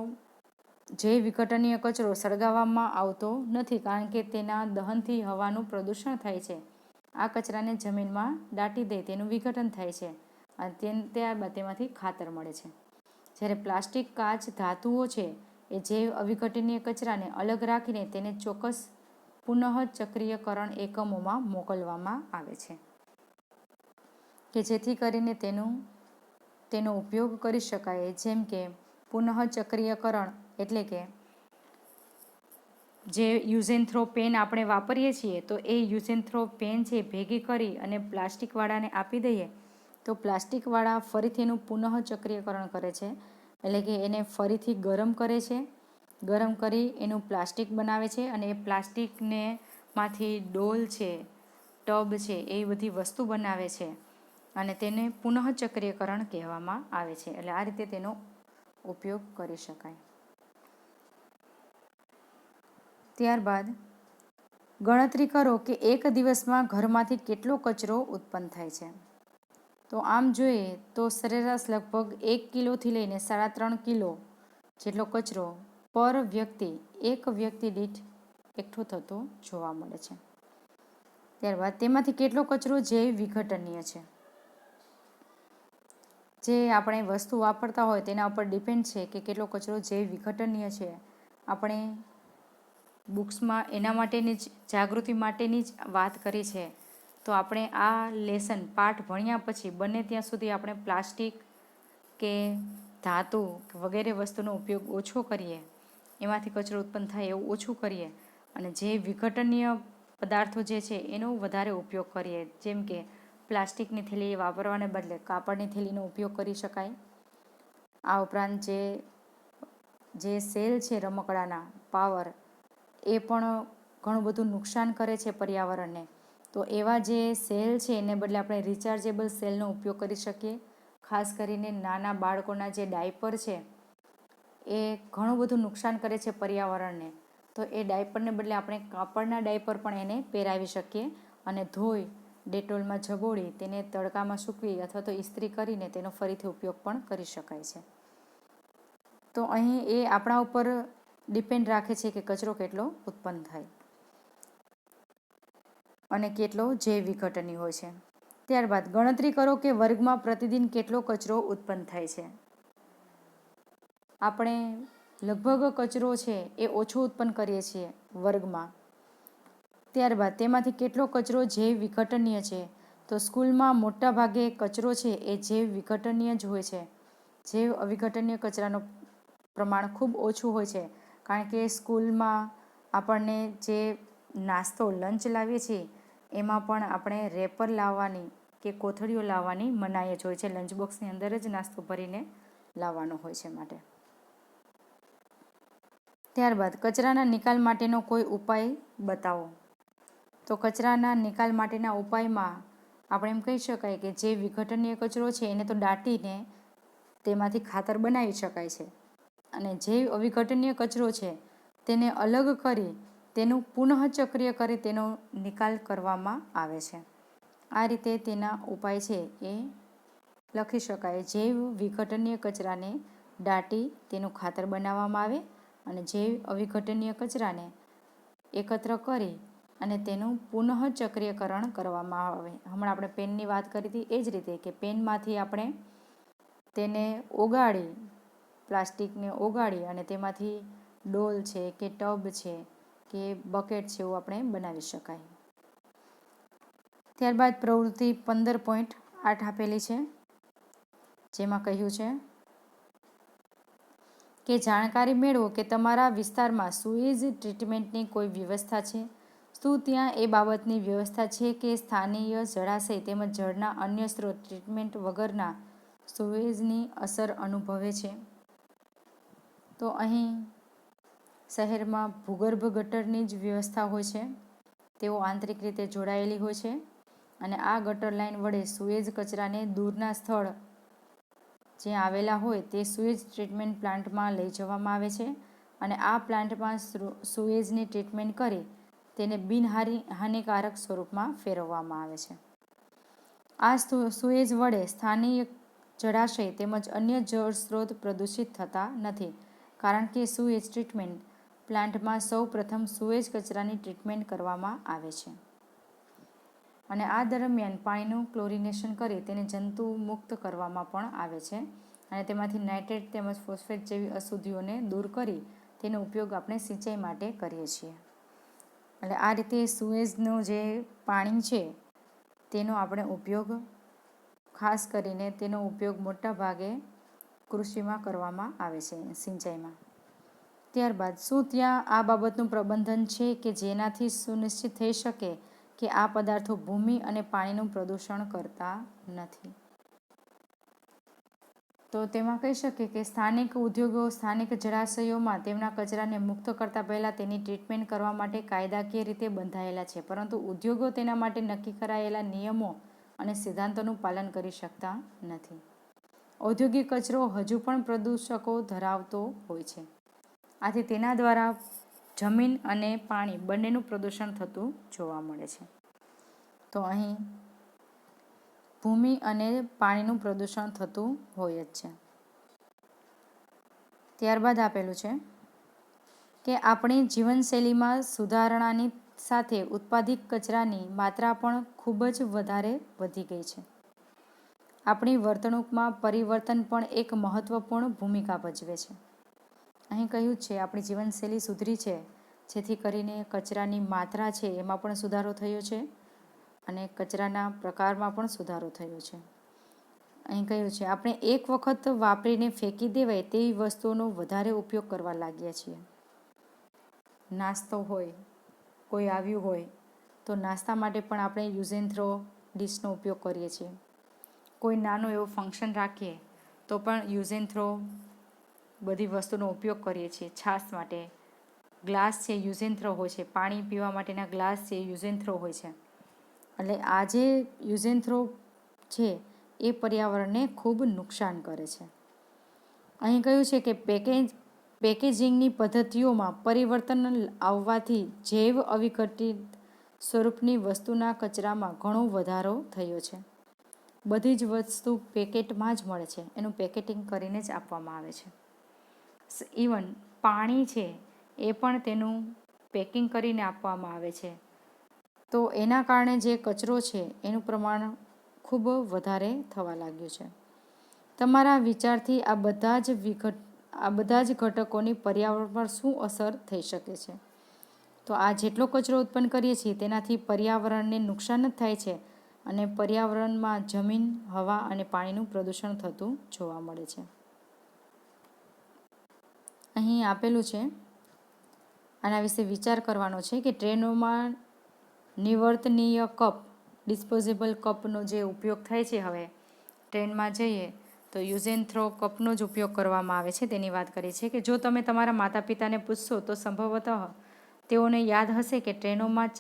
જૈવ વિઘટનીય કચરો સળગાવવામાં આવતો નથી, કારણ કે તેના દહનથી હવાનું પ્રદૂષણ થાય છે. આ કચરાને જમીનમાં દાટી દે તેનું વિઘટન થાય છે અને ત્યારબાદ તેમાંથી ખાતર મળે છે. જ્યારે પ્લાસ્ટિક, કાચ, ધાતુઓ છે એ જૈવ અવિઘટનીય કચરાને અલગ રાખીને તેને ચોક્કસ પુનઃચક્રીયકરણ એકમોમાં મોકલવામાં આવે છે કે જેથી કરીને તેનો ઉપયોગ કરી શકાય. જેમ કે પુનઃચક્રીયકરણ એટલે કે જે યુઝ એન્ડ થ્રો પેન આપણે વાપરીએ છીએ, તો એ યુઝ એન્ડ થ્રો પેન છે ભેગી કરી અને પ્લાસ્ટિકવાળાને આપી દઈએ તો પ્લાસ્ટિકવાળા ફરીથી એનું પુનઃચક્રીયકરણ કરે છે, એટલે કે એને ફરીથી ગરમ કરે છે. ગરમ કરી એનું પ્લાસ્ટિક બનાવે છે અને એ પ્લાસ્ટિકને માંથી ડોલ છે, ટબ છે, એ બધી વસ્તુ બનાવે છે અને તેને પુનઃચક્રીયકરણ કહેવામાં આવે છે. એટલે આ રીતે તેનો ઉપયોગ કરી શકાય. ત્યારબાદ ગણતરી કરો કે એક દિવસમાં ઘરમાંથી કેટલો કચરો ઉત્પન્ન થાય છે. તો આમ જોઈએ તો સરેરાશ લગભગ 1 કિલોથી લઈને 3.5 કિલો જેટલો કચરો પર વ્યક્તિ, એક વ્યક્તિ દીઠ એકઠો થતો જોવા મળે છે. ત્યારબાદ તેમાંથી કેટલો કચરો જૈવ વિઘટનીય છે. જે આપણે વસ્તુ વાપરતા હોય તેના ઉપર ડિપેન્ડ છે કે કેટલો કચરો જૈવ વિઘટનીય છે. આપણે બુક્સમાં એના માટેની જ જાગૃતિ માટેની જ વાત કરી છે. તો આપણે આ લેસન પાઠ ભણ્યા પછી બને ત્યાં સુધી આપણે પ્લાસ્ટિક કે ધાતુ વગેરે વસ્તુનો ઉપયોગ ઓછો કરીએ, એમાંથી કચરો ઉત્પન્ન થાય એવું ઓછું કરીએ અને જે વિઘટનીય પદાર્થો જે છે એનો વધારે ઉપયોગ કરીએ. જેમ કે પ્લાસ્ટિકની થેલી વાપરવાને બદલે કાપડની થેલીનો ઉપયોગ કરી શકાય. આ ઉપરાંત જે સેલ છે રમકડાના પાવર, એ પણ ઘણું બધું નુકસાન કરે છે પર્યાવરણને. તો એવા જે સેલ છે એને બદલે આપણે રિચાર્જેબલ સેલનો ઉપયોગ કરી શકીએ. ખાસ કરીને નાના બાળકોના જે ડાયપર છે એ ઘણું બધું નુકસાન કરે છે પર્યાવરણને. તો એ ડાયપરને બદલે આપણે કાપડના ડાયપર પણ એને પહેરાવી શકીએ અને ધોઈ ડેટોલમાં ઝબોળી તેને તડકામાં સૂકવી અથવા તો ઇસ્ત્રી કરીને તેનો ફરીથી ઉપયોગ પણ કરી શકાય છે. તો અહીં એ આપણા ઉપર ડિપેન્ડ રાખે છે કે કચરો કેટલો ઉત્પન્ન થાય અને કેટલો જૈવ વિઘટનીય હોય છે. ત્યારબાદ ગણતરી કરો કે વર્ગમાં પ્રતિદિન કેટલો કચરો ઉત્પન્ન થાય છે. આપણે લગભગ કચરો છે એ ઓછો ઉત્પન્ન કરીએ છીએ વર્ગમાં. ત્યારબાદ તેમાંથી કેટલો કચરો જૈવ વિઘટનીય છે. તો સ્કૂલમાં મોટા ભાગે કચરો છે એ જૈવ વિઘટનીય જ હોય છે. જૈવ અવિઘટનીય કચરાનું પ્રમાણ ખૂબ ઓછું હોય છે, કારણ કે સ્કૂલમાં આપણને જે નાસ્તો લંચ લાવીએ છીએ એમાં પણ આપણે રેપર લાવવાની કે કોથળીઓ લાવવાની મનાઈ જ હોય છે. લંચ બોક્સની અંદર જ નાસ્તો ભરીને લાવવાનો હોય છે માટે. ત્યારબાદ કચરાના નિકાલ માટેનો કોઈ ઉપાય બતાવો. તો કચરાના નિકાલ માટેના ઉપાયમાં આપણે એમ કહી શકાય કે જે વિઘટનીય કચરો છે એને તો દાટીને તેમાંથી ખાતર બનાવી શકાય છે અને જે અવિઘટનીય કચરો છે તેને અલગ કરી તેનું પુનઃચક્રીય કરી તેનો નિકાલ કરવામાં આવે છે. આ રીતે તેના ઉપાય છે એ લખી શકાય. જૈવ વિઘટનીય કચરાને દાટી તેનું ખાતર બનાવવામાં આવે અને જૈવ અવિઘટનીય કચરાને એકત્ર કરી અને તેનું પુનઃચક્રીયકરણ કરવામાં આવે. હમણાં આપણે પેનની વાત કરી હતી એ જ રીતે કે પેનમાંથી આપણે તેને ઓગાળી, પ્લાસ્ટિકને ઓગાળી અને તેમાંથી ડોલ છે કે ટબ છે કે બકેટ છે એવું આપણે બનાવી શકાય. ત્યારબાદ પ્રવૃત્તિ 15.8 આપેલી છે, જેમાં કહ્યું છે કે જાણકારી મેળવો કે તમારા વિસ્તારમાં સુએજ ટ્રીટમેન્ટની કોઈ વ્યવસ્થા છે. શું ત્યાં એ બાબતની વ્યવસ્થા છે કે સ્થાનીય જળાશય તેમજ જળના અન્ય સ્ત્રોત ટ્રીટમેન્ટ વગરના સુએજની અસર અનુભવે છે? તો અહીં શહેરમાં ભૂગર્ભ ગટરની જ વ્યવસ્થા હોય છે. તેઓ આંતરિક રીતે જોડાયેલી હોય છે અને આ ગટર લાઇન વડે સુએજ કચરાને દૂરના સ્થળ જ્યાં આવેલા હોય તે સુએજ ટ્રીટમેન્ટ પ્લાન્ટમાં લઈ જવામાં આવે છે અને આ પ્લાન્ટમાં સુએજની ટ્રીટમેન્ટ કરી તેને બિનહાનિકારક સ્વરૂપમાં ફેરવવામાં આવે છે. આ સુએજ વડે સ્થાનિક જળાશય તેમજ અન્ય જળ સ્ત્રોત પ્રદૂષિત થતા નથી, કારણ કે સુએજ ટ્રીટમેન્ટ પ્લાન્ટમાં સૌ પ્રથમ સુએજ કચરાની ટ્રીટમેન્ટ કરવામાં આવે છે અને આ દરમિયાન પાણીનું ક્લોરિનેશન કરી તેને જંતુ મુક્ત કરવામાં પણ આવે છે અને તેમાંથી નાઇટ્રેટ તેમજ ફોસ્ફેટ જેવી અશુદ્ધિઓને દૂર કરી તેનો ઉપયોગ આપણે સિંચાઈ માટે કરીએ છીએ. એટલે આ રીતે સુએજનું જે પાણી છે તેનો આપણે ઉપયોગ ખાસ કરીને તેનો ઉપયોગ મોટા ભાગે કૃષિમાં કરવામાં આવે છે, સિંચાઈમાં. ત્યારબાદ શું ત્યાં આ બાબતનું પ્રબંધન છે કે જેનાથી સુનિશ્ચિત થઈ શકે કે આ પદાર્થો ભૂમિ અને પાણીનું પ્રદૂષણ કરતા નથી? તો તેમાં કહી શકીએ કે સ્થાનિક ઉદ્યોગો સ્થાનિક જળાશયોમાં તેમના કચરાને મુક્ત કરતાં પહેલાં તેની ટ્રીટમેન્ટ કરવા માટે કાયદાકીય રીતે બંધાયેલા છે, પરંતુ ઉદ્યોગો તેના માટે નક્કી કરાયેલા નિયમો અને સિદ્ધાંતોનું પાલન કરી શકતા નથી. ઔદ્યોગિક કચરો હજુ પણ પ્રદૂષકો ધરાવતો હોય છે, આથી તેના દ્વારા જમીન અને પાણી બંનેનું પ્રદૂષણ થતું જોવા મળે છે. તો અહીં ભૂમિ અને પાણીનું પ્રદૂષણ થતું હોય જ છે. ત્યારબાદ આપેલું છે કે આપણી જીવનશૈલીમાં સુધારણાની સાથે ઉત્પાદિત કચરાની માત્રા પણ ખૂબ જ વધારે વધી ગઈ છે. આપણી વર્તણૂકમાં પરિવર્તન પણ એક મહત્વપૂર્ણ ભૂમિકા ભજવે છે. અહીં કહ્યું છે આપણી જીવનશૈલી સુધરી છે, જેથી કરીને કચરાની માત્રા છે એમાં પણ સુધારો થયો છે અને કચરાના પ્રકારમાં પણ સુધારો થયો છે. અહીં કહ્યું છે આપણે એક વખત વાપરીને ફેંકી દેવાય તેવી વસ્તુઓનો વધારે ઉપયોગ કરવા લાગ્યા છીએ. નાસ્તો હોય, કોઈ આવ્યું હોય તો નાસ્તા માટે પણ આપણે યુઝ એન્ડ થ્રો ડીશનો ઉપયોગ કરીએ છીએ. કોઈ નાનું એવું ફંક્શન રાખીએ તો પણ યુઝ એન્ડ થ્રો બધી વસ્તુનો ઉપયોગ કરીએ છીએ. છાશ માટે ગ્લાસ છે યુઝ એન્ડ થ્રો હોય છે, પાણી પીવા માટેના ગ્લાસ છે યુઝ એન્ડ થ્રો હોય છે. એટલે આ જે યુઝ એન્ડ થ્રો છે એ પર્યાવરણને ખૂબ નુકસાન કરે છે. અહીં કહ્યું છે કે પેકેજિંગની પદ્ધતિઓમાં પરિવર્તન આવવાથી જૈવ અવિઘટિત સ્વરૂપની વસ્તુના કચરામાં ઘણો વધારો થયો છે. બધી જ વસ્તુ પેકેટમાં જ મળે છે, એનું પેકેટિંગ કરીને જ આપવામાં આવે છે. ઇવન પાણી છે એ પણ તેનું પેકિંગ કરીને આપવામાં આવે છે. તો એના કારણે જે કચરો છે એનું પ્રમાણ ખૂબ વધારે થવા લાગ્યું છે. તમારા વિચારથી આ બધા જ ઘટકોની પર્યાવરણ પર શું અસર થઈ શકે છે? તો આ જેટલો કચરો ઉત્પન્ન કરીએ છીએ તેનાથી પર્યાવરણને નુકસાન જ થાય છે અને પર્યાવરણમાં જમીન, હવા અને પાણીનું પ્રદૂષણ થતું જોવા મળે છે. અહીં આપેલું છે, આના વિશે વિચાર કરવાનો છે કે ટ્રેનોમાં નિવર્તનીય કપ, ડિસ્પોઝેબલ કપનો જે ઉપયોગ થાય છે, હવે ટ્રેનમાં જઈએ તો યુઝ એન્ડ થ્રો કપનો જ ઉપયોગ કરવામાં આવે છે. તેની વાત કરી છે કે જો તમે તમારા માતા પિતાને પૂછશો તો સંભવતઃ તેઓને યાદ હશે કે ટ્રેનોમાં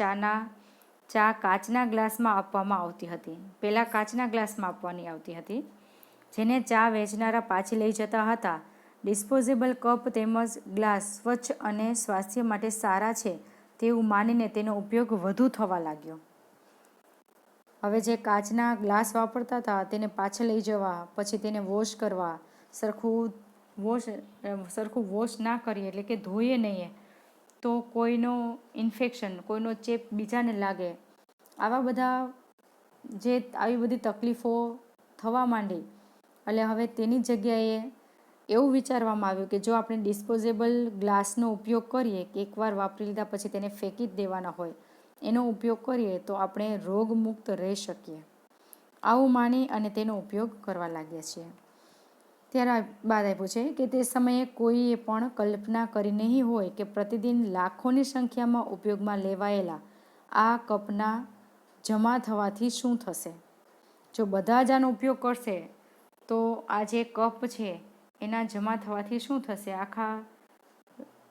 ચા કાચના ગ્લાસમાં આપવામાં આવતી હતી. પહેલાં કાચના ગ્લાસમાં આપવાની આવતી હતી, જેને ચા વેચનારા પાછી લઈ જતા હતા. ડિસ્પોઝેબલ કપ તેમજ ગ્લાસ સ્વચ્છ અને સ્વાસ્થ્ય માટે સારા છે તેવું માનીને તેનો ઉપયોગ વધુ થવા લાગ્યો. હવે જે કાચના ગ્લાસ વાપરતા હતા તેને પાછા લઈ જવા, પછી તેને વોશ કરવા, સરખું વોશ ના કરીએ એટલે કે ધોઈએ નહીં તો કોઈનો ઇન્ફેક્શન, કોઈનો ચેપ બીજાને લાગે, આવી બધી તકલીફો થવા માંડી. એટલે હવે તેની જગ્યાએ એવું વિચારવામાં આવ્યું કે જો આપણે ડિસ્પોઝેબલ ગ્લાસનો ઉપયોગ કરીએ, કે એકવાર વાપરી લીધા પછી તેને ફેંકી જ દેવાના હોય, એનો ઉપયોગ કરીએ તો આપણે રોગમુક્ત રહી શકીએ. આવું માની અને તેનો ઉપયોગ કરવા લાગ્યા છીએ. ત્યારબાદ આપ્યું છે કે તે સમયે કોઈએ પણ કલ્પના કરી નહીં હોય કે પ્રતિદિન લાખોની સંખ્યામાં ઉપયોગમાં લેવાયેલા આ કપના જમા થવાથી શું થશે. જો બધા જ આનો ઉપયોગ કરશે તો આ જે કપ છે એના જમા થવાથી શું થશે. આખા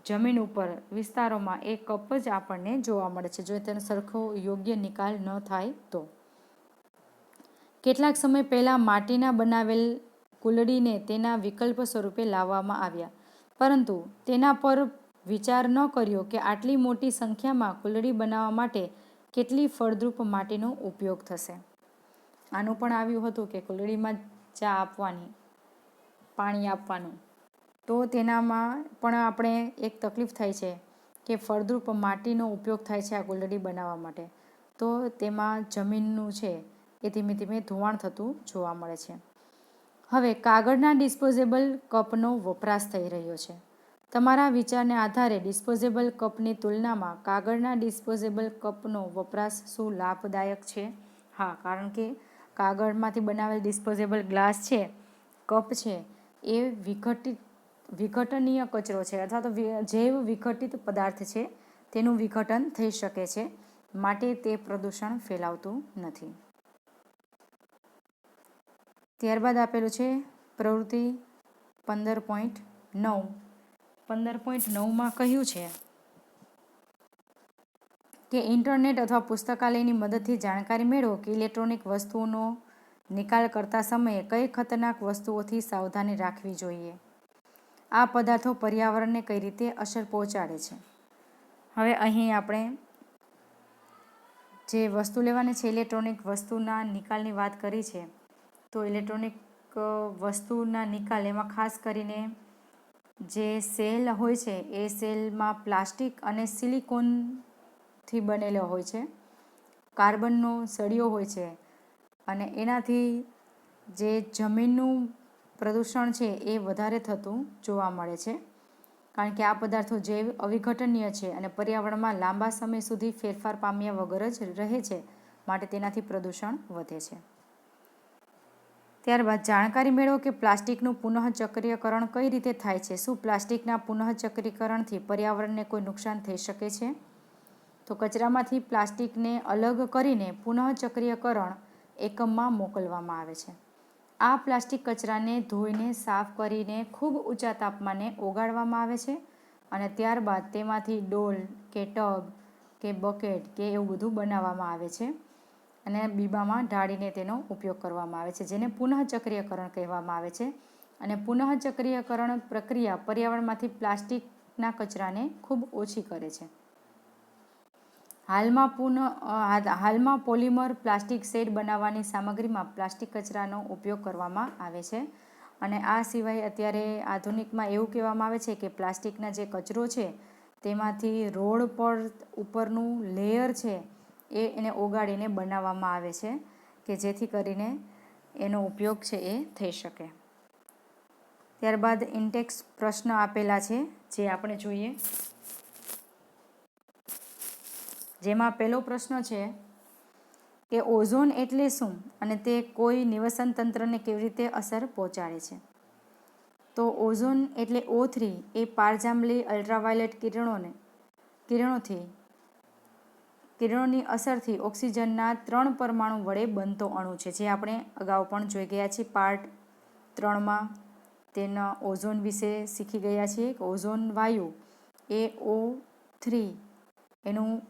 જમીન ઉપર વિસ્તારોમાં એ કપ જ આપણને જોવા મળે છે જો તેનો સરખો યોગ્ય નિકાલ ન થાય તો. કેટલાક સમય પહેલાં માટીના બનાવેલ કુલડીને તેના વિકલ્પ સ્વરૂપે લાવવામાં આવ્યા, પરંતુ તેના પર વિચાર ન કર્યો કે આટલી મોટી સંખ્યામાં કુલડી બનાવવા માટે કેટલી ફળદ્રુપ માટીનો ઉપયોગ થશે. આનું પણ આવ્યું હતું કે કુલડીમાં ચા આપવાની, પાણી આપવાનું, તો તેનામાં પણ આપણે એક તકલીફ થાય છે કે ફળદ્રુપ માટીનો ઉપયોગ થાય છે આ કુલડી બનાવવા માટે, તો તેમાં જમીનનું છે એ ધીમે ધીમે ધોવાણ થતું જોવા મળે છે. હવે કાગળના ડિસ્પોઝેબલ કપનો વપરાશ થઈ રહ્યો છે. તમારા વિચારને આધારે ડિસ્પોઝેબલ કપની તુલનામાં કાગળના ડિસ્પોઝેબલ કપનો વપરાશ શું લાભદાયક છે? હા, કારણ કે કાગળમાંથી બનાવેલ ડિસ્પોઝેબલ ગ્લાસ છે, કપ છે, એ વિઘટનીય કચરો છે અથવા તો જૈવ વિઘટિત પદાર્થ છે, તેનું વિઘટન થઈ શકે છે, માટે તે પ્રદૂષણ ફેલાવતું નથી. ત્યારબાદ આપેલું છે પ્રવૃત્તિ 15.9. 15.9માં કહ્યું છે કે ઇન્ટરનેટ અથવા પુસ્તકાલયની મદદથી જાણકારી મેળવો કે ઇલેક્ટ્રોનિક વસ્તુઓનો નિકાલ કરતા સમયે કઈ ખતરનાક વસ્તુઓથી સાવધાની રાખવી જોઈએ. આ પદાર્થો પર્યાવરણને કઈ રીતે અસર પહોંચાડે છે. હવે અહીં આપણે જે વસ્તુ લેવાની છે, ઇલેક્ટ્રોનિક વસ્તુના નિકાલની વાત કરી છે. તો ઇલેક્ટ્રોનિક વસ્તુના નિકાલ એમાં ખાસ કરીને જે સેલ હોય છે એ સેલમાં પ્લાસ્ટિક અને સિલિકોનથી બનેલો હોય છે, કાર્બનનો સળિયો હોય છે, અને એનાથી જે જમીનનું પ્રદૂષણ છે એ વધારે થતું જોવા મળે છે, કારણ કે આ પદાર્થો જૈવ અવિઘટનીય છે અને પર્યાવરણમાં લાંબા સમય સુધી ફેરફાર પામ્યા વગર જ રહે છે, માટે તેનાથી પ્રદૂષણ વધે છે. ત્યારબાદ જાણકારી મેળવો કે પ્લાસ્ટિકનું પુનઃચક્રીકરણ કઈ રીતે થાય છે. શું પ્લાસ્ટિકના પુનઃચક્રીકરણથી પર્યાવરણને કોઈ નુકસાન થઈ શકે છે? તો કચરામાંથી પ્લાસ્ટિકને અલગ કરીને પુનઃચક્રીકરણ એકમમાં મોકલવામાં આવે છે. આ પ્લાસ્ટિક કચરાને ધોઈને સાફ કરીને ખૂબ ઊંચા તાપમાને ઓગાળવામાં આવે છે અને ત્યારબાદ તેમાંથી ડોલ કે ટબ કે બકેટ કે એવું બધું બનાવવામાં આવે છે અને બીબામાં ઢાળીને તેનો ઉપયોગ કરવામાં આવે છે, જેને પુનઃચક્રીકરણ કહેવામાં આવે છે. અને પુનઃચક્રીકરણ પ્રક્રિયા પર્યાવરણમાંથી પ્લાસ્ટિકના કચરાને ખૂબ ઓછી કરે છે. હાલમાં પોલિમર પ્લાસ્ટિક શેડ બનાવવાની સામગ્રીમાં પ્લાસ્ટિક કચરાનો ઉપયોગ કરવામાં આવે છે. અને આ સિવાય અત્યારે આધુનિકમાં એવું કહેવામાં આવે છે કે પ્લાસ્ટિકના જે કચરો છે તેમાંથી રોડ પર ઉપરનું લેયર છે એને ઓગાળીને બનાવવામાં આવે છે કે જેથી કરીને એનો ઉપયોગ છે એ થઈ શકે. ત્યારબાદ ઇન્ટેક્સ પ્રશ્ન આપેલા છે જે આપણે જોઈએ, જેમાં પહેલો પ્રશ્ન છે કે ઓઝોન એટલે શું અને તે કોઈ નિવસન તંત્રને કેવી રીતે અસર પહોંચાડે છે. તો ઓઝોન એટલે O3 એ પારજાંબલી અલ્ટ્રાવાયોલેટ કિરણોની અસરથી ઓક્સિજનના 3 પરમાણુ વડે બનતો અણુ છે, જે આપણે અગાઉ પણ જોઈ ગયા છીએ. પાર્ટ 3માં તેના ઓઝોન વિશે શીખી ગયા છીએ કે ઓઝોન વાયુ એ O3 એનું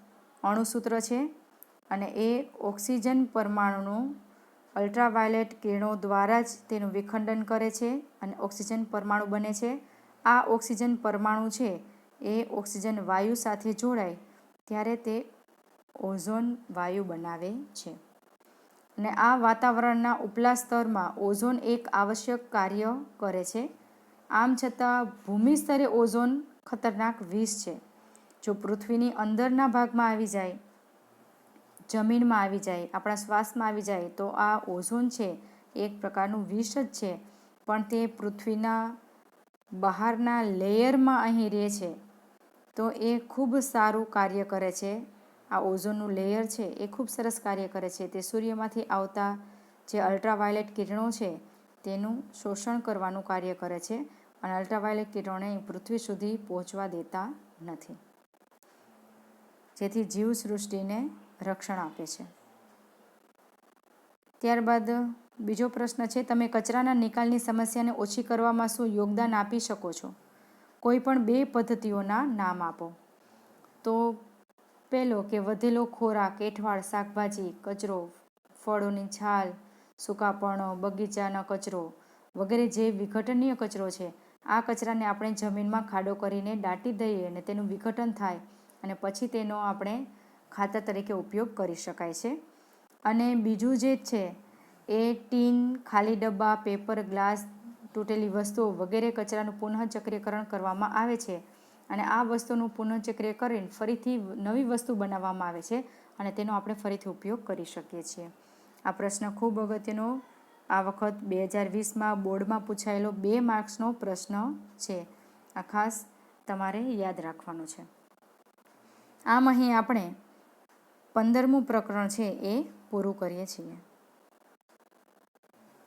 અણુસૂત્ર છે અને એ ઓક્સિજન પરમાણુનું અલ્ટ્રાવાયોલેટ કિરણો દ્વારા જ તેનું વિખંડન કરે છે અને ઓક્સિજન પરમાણુ બને છે. આ ઓક્સિજન પરમાણુ છે એ ઓક્સિજન વાયુ સાથે જોડાય ત્યારે તે ઓઝોન વાયુ બનાવે છે. અને આ વાતાવરણના ઉપલા સ્તરમાં ઓઝોન એક આવશ્યક કાર્ય કરે છે. આમ છતાં ભૂમિ સ્તરે ઓઝોન ખતરનાક વિષ છે. જો પૃથ્વીની અંદરના ભાગમાં આવી જાય, જમીનમાં આવી જાય, આપણા શ્વાસમાં આવી જાય તો આ ઓઝોન છે એક પ્રકારનું વિષ જ છે. પણ તે પૃથ્વીના બહારના લેયરમાં અહીં રહે છે તો એ ખૂબ સારું કાર્ય કરે છે. આ ઓઝોનનું લેયર છે એ ખૂબ સરસ કાર્ય કરે છે. તે સૂર્યમાંથી આવતા જે અલ્ટ્રાવાયોલેટ કિરણો છે તેનું શોષણ કરવાનું કાર્ય કરે છે અને અલ્ટ્રાવાયોલેટ કિરણોને પૃથ્વી સુધી પહોંચવા દેતા નથી, જેથી જીવસૃષ્ટિને રક્ષણ આપે છે. ત્યારબાદ બીજો પ્રશ્ન છે, તમે કચરાના નિકાલની સમસ્યાને ઓછી કરવામાં શું યોગદાન આપી શકો છો? કોઈ પણ 2 પદ્ધતિઓના નામ આપો. તો પહેલો કે વધેલો ખોરાક, એઠવાડ, શાકભાજી, કચરો, ફળોની છાલ, સૂકા પર્ણો, બગીચાનો કચરો વગેરે જે વિઘટનીય કચરો છે, આ કચરાને આપણે જમીનમાં ખાડો કરીને દાટી દઈએ અને તેનું વિઘટન થાય અને પછી તેનો આપણે ખાતર તરીકે ઉપયોગ કરી શકાય છે. અને બીજું જે છે એ ટીન, ખાલી ડબ્બા, પેપર, ગ્લાસ, તૂટેલી વસ્તુઓ વગેરે કચરાનું પુનઃચક્રીકરણ કરવામાં આવે છે અને આ વસ્તુનું પુનઃચક્રીય કરીને ફરીથી નવી વસ્તુ બનાવવામાં આવે છે અને તેનો આપણે ફરીથી ઉપયોગ કરી શકીએ છીએ. આ પ્રશ્ન ખૂબ અગત્યનો આ વખત 2020માં બોર્ડમાં પૂછાયેલો 2 માર્ક્સનો પ્રશ્ન છે. આ ખાસ તમારે યાદ રાખવાનું છે. આમ અહીં આપણે 15મું પ્રકરણ છે એ પૂરું કરીએ છીએ.